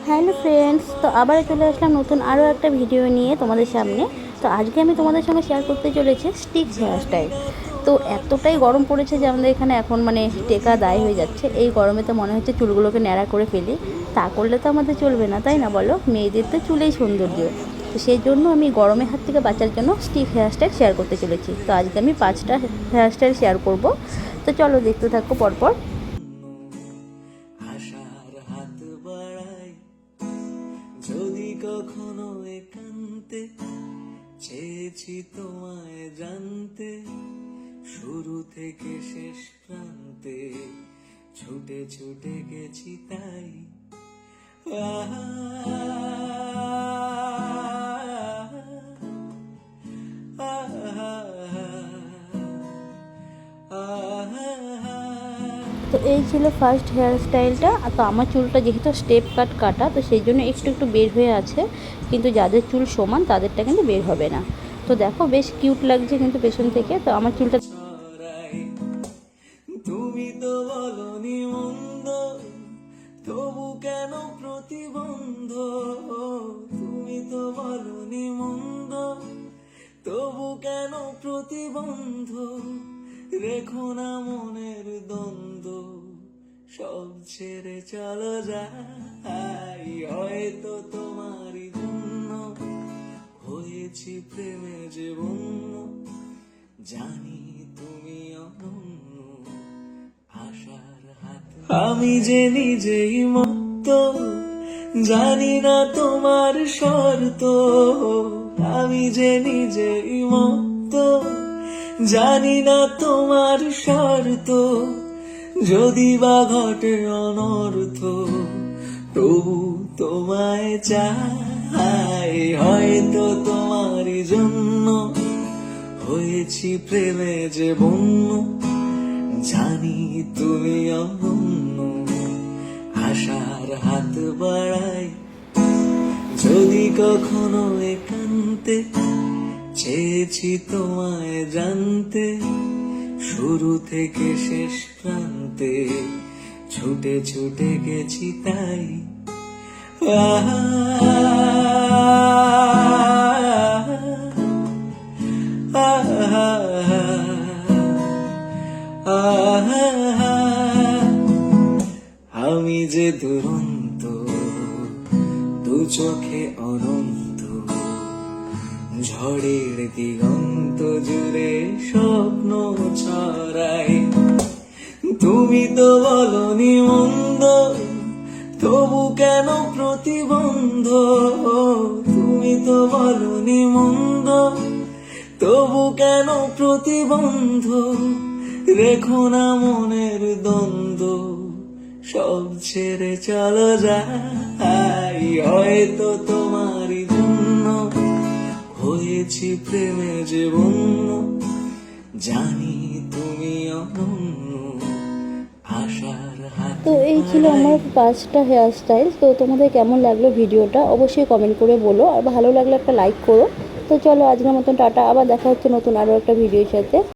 Hello friends, তো আবার চলে আসলাম নতুন আরও একটা ভিডিও নিয়ে তোমাদের সামনে। তো আজকে আমি তোমাদের সঙ্গে শেয়ার করতে চলেছি স্টিক হেয়ার স্টাইল। তো এতটাই গরম পড়েছে যে আমাদের এখানে এখন টেকা দায় হয়ে যাচ্ছে। এই গরমে তো মনে হচ্ছে চুলগুলোকে ন্যাড়া করে ফেলি, তা করলে তো আমাদের চলবে না, তাই না বলো? মেয়েদের তো চুলেই সৌন্দর্য। তো সেই জন্য আমি গরমের হাত থেকে বাঁচার জন্য স্টিক হেয়ার স্টাইল শেয়ার করতে চলেছি। তো আজকে আমি 5টা হেয়ার স্টাইল শেয়ার করব। তো চলো দেখতে থাকো পরপর। যদি কখনো একান্তে চেয়েছি তোমায় জানতে, শুরু থেকে শেষ প্রান্তে ছুটে ছুটে গেছি তাই। তো এই ছিল ফার্স্ট হেয়ার স্টাইলটা। তো আমার চুলটা যেহেতু স্টেপ কাট কাটা, তো সেই জন্য একটু একটু বের হয়ে আছে, কিন্তু যাদের চুল সমান তাদেরটা কিন্তু বের হবে না। তো দেখো বেশ কিউট লাগছে কিন্তু পেছন থেকে। তো আমার চুলটা তুমি তো বলনি মন্দ, তবু কেন প্রতিবন্ধ? তুমি তো বলনি মন্দ, তবু কেন প্রতিবন্ধ? রেখো না মনের দ্বন্দ্ব, সব ছেড়ে চলো যাই। হয়তো তোমারই জন্য হয়েছি প্রেমে যে বন্য, জানি তুমি অনন্য আশার হাত। আমি যে নিজেই মত্ত, জানি না তোমার শর্ত। আমি যে নিজেই মত্ত, জানি না তোমার শর্ত। যদি বা ঘটে অনর্থ, তবু তোমায় চাই। হয়তো তোমারই জন্য হয়েছি প্রেমে যে বন্য, জানি তুমি অনন্য আশার হাত বাড়াই। যদি কখনো একান্তে চেয়েছি তোমায় জানতে, শুরু থেকে শেষ প্রান্তে ছুটে ছুটে গেছি তাই। আমি যে দুরন্ত, দু চোখে অনন্ত, ঝড়ের দিগন্ত জুড়ে স্বপ্ন ছড়াই। তুমি তো বলনি মন্দ, তবু কেন প্রতিবন্ধ? তুমি তো বলনি মন্দ, তবু কেন প্রতিবন্ধ? রেখো না মনের দ্বন্দ্ব, সব ছেড়ে চলো যাই। হয়তো তোমারই জন্য হয়েছি প্রেমে যে বন্য, জানি তুমি অনন্য আশার হাত। তো এই ছিল আমার 5টা হেয়ার স্টাইল। তো তোমাদের কেমন লাগলো ভিডিওটা অবশ্যই কমেন্ট করে বলো, আর ভালো লাগলে একটা লাইক করো। তো চলো আজকের মতন টাটা, আবার দেখা হচ্ছে নতুন আরও একটা ভিডিওর সাথে।